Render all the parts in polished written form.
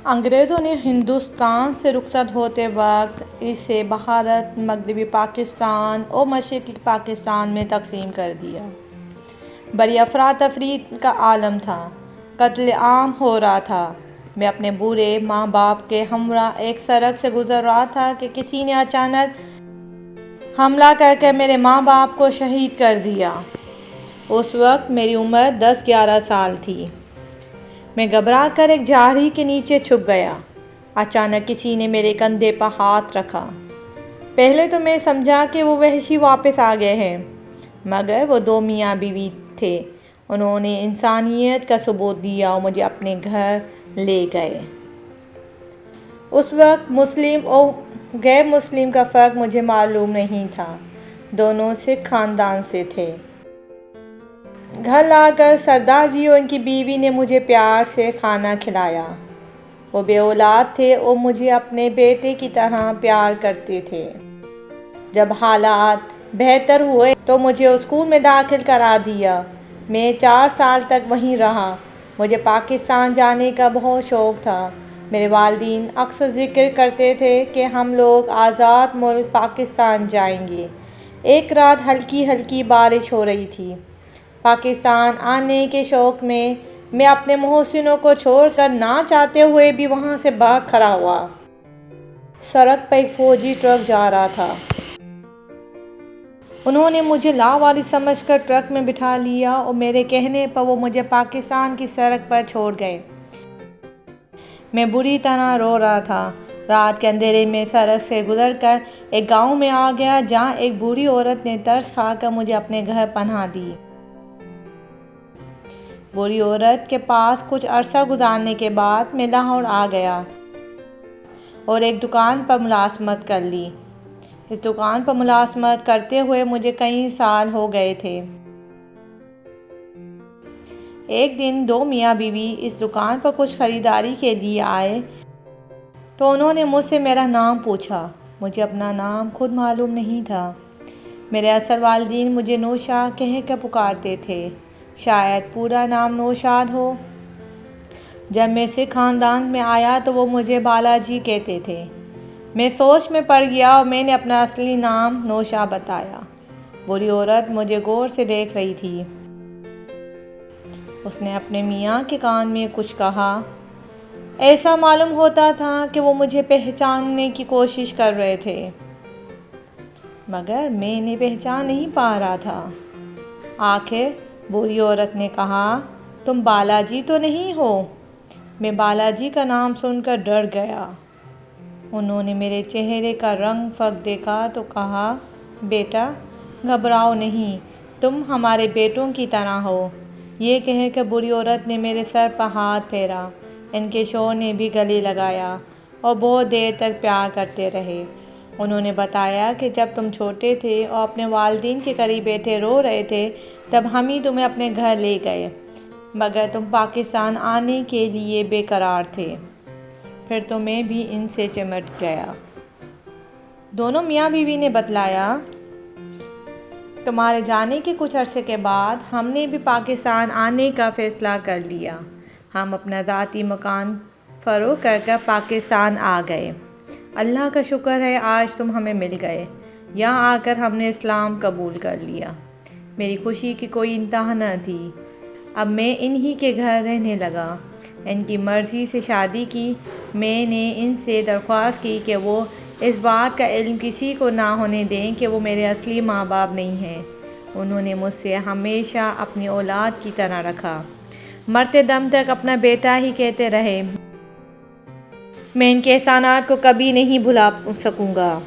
انگریزوں نے ہندوستان سے رخصت ہوتے وقت اسے بھارت، مغربی پاکستان اور مشرقی پاکستان میں تقسیم کر دیا۔ بڑی افراتفری کا عالم تھا، قتل عام ہو رہا تھا۔ میں اپنے بوڑھے ماں باپ کے ہمراہ ایک سڑک سے گزر رہا تھا کہ کسی نے اچانک حملہ کر کے میرے ماں باپ کو شہید کر دیا۔ اس وقت میری عمر 10-11 سال تھی۔ میں گھبرا کر ایک جھاڑی کے نیچے چھپ گیا۔ اچانک کسی نے میرے کندھے پر ہاتھ رکھا۔ پہلے تو میں سمجھا کہ وہ وحشی واپس آ گئے ہیں، مگر وہ 2 میاں بیوی تھے۔ انہوں نے انسانیت کا ثبوت دیا اور مجھے اپنے گھر لے گئے۔ اس وقت مسلم اور غیر مسلم کا فرق مجھے معلوم نہیں تھا۔ دونوں سکھ خاندان سے تھے۔ گھر لا کر سردار جی اور ان کی بیوی نے مجھے پیار سے کھانا کھلایا۔ وہ بے اولاد تھے اور مجھے اپنے بیٹے کی طرح پیار کرتے تھے۔ جب حالات بہتر ہوئے تو مجھے اسکول میں داخل کرا دیا۔ میں 4 سال تک وہیں رہا۔ مجھے پاکستان جانے کا بہت شوق تھا۔ میرے والدین اکثر ذکر کرتے تھے کہ ہم لوگ آزاد ملک پاکستان جائیں گے۔ ایک رات ہلکی ہلکی بارش ہو رہی تھی۔ پاکستان آنے کے شوق میں اپنے محسنوں کو چھوڑ کر نہ چاہتے ہوئے بھی وہاں سے بھاگ کھڑا ہوا۔ سڑک پر ایک فوجی ٹرک جا رہا تھا۔ انہوں نے مجھے لاوارث سمجھ کر ٹرک میں بٹھا لیا اور میرے کہنے پر وہ مجھے پاکستان کی سڑک پر چھوڑ گئے۔ میں بری طرح رو رہا تھا۔ رات کے اندھیرے میں سڑک سے گزر کر ایک گاؤں میں آ گیا جہاں ایک بوڑھی عورت نے ترس کھا کر مجھے اپنے گھر پناہ دی۔ بوڑھی عورت کے پاس کچھ عرصہ گزارنے کے بعد میں لاہور آ گیا اور ایک دکان پر ملازمت کر لی۔ اس دکان پر ملازمت کرتے ہوئے مجھے کئی سال ہو گئے تھے۔ ایک دن 2 میاں بیوی اس دکان پر کچھ خریداری کے لیے آئے تو انہوں نے مجھ سے میرا نام پوچھا۔ مجھے اپنا نام خود معلوم نہیں تھا۔ میرے اصل والدین مجھے نوشا کہہ کر پکارتے تھے، شاید پورا نام نوشاد ہو۔ جب میں سکھ خاندان میں آیا تو وہ مجھے بالاجی کہتے تھے۔ میں سوچ میں پڑ گیا اور میں نے اپنا اصلی نام نوشا بتایا۔ بوڑھی عورت مجھے غور سے دیکھ رہی تھی۔ اس نے اپنے میاں کے کان میں کچھ کہا۔ ایسا معلوم ہوتا تھا کہ وہ مجھے پہچاننے کی کوشش کر رہے تھے، مگر میں انہیں پہچان نہیں پا رہا تھا۔ آخر بوڑھی عورت نے کہا، تم بالاجی تو نہیں ہو؟ میں بالاجی کا نام سن کر ڈر گیا۔ انہوں نے میرے چہرے کا رنگ فگ دیکھا تو کہا، بیٹا گھبراؤ نہیں، تم ہمارے بیٹوں کی طرح ہو۔ یہ کہہ کر بوڑھی عورت نے میرے سر پر ہاتھ پھیرا۔ ان کے شوہر نے بھی گلے لگایا اور بہت دیر تک پیار کرتے رہے۔ انہوں نے بتایا کہ جب تم چھوٹے تھے اور اپنے والدین کے قریب بیٹھے رو رہے تھے تب ہم ہی تمہیں اپنے گھر لے گئے، مگر تم پاکستان آنے کے لیے بے قرار تھے، پھر تو میں بھی ان سے چمٹ گیا۔ دونوں میاں بیوی نے بتلایا، تمہارے جانے کے کچھ عرصے کے بعد ہم نے بھی پاکستان آنے کا فیصلہ کر لیا۔ ہم اپنا ذاتی مکان فروخت کر کر پاکستان آ گئے۔ اللہ کا شکر ہے آج تم ہمیں مل گئے۔ یہاں آ کر ہم نے اسلام قبول کر لیا۔ میری خوشی کی کوئی انتہا نہ تھی۔ اب میں انہی کے گھر رہنے لگا۔ ان کی مرضی سے شادی کی۔ میں نے ان سے درخواست کی کہ وہ اس بات کا علم کسی کو نہ ہونے دیں کہ وہ میرے اصلی ماں باپ نہیں ہیں۔ انہوں نے مجھ سے ہمیشہ اپنی اولاد کی طرح رکھا، مرتے دم تک اپنا بیٹا ہی کہتے رہے۔ میں ان کے احسانات کو کبھی نہیں بھلا سکوں گا۔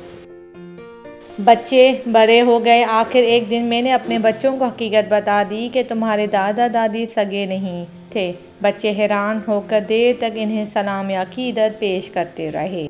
بچے بڑے ہو گئے۔ آخر ایک دن میں نے اپنے بچوں کو حقیقت بتا دی کہ تمہارے دادا دادی سگے نہیں تھے۔ بچے حیران ہو کر دیر تک انہیں سلام عقیدت پیش کرتے رہے۔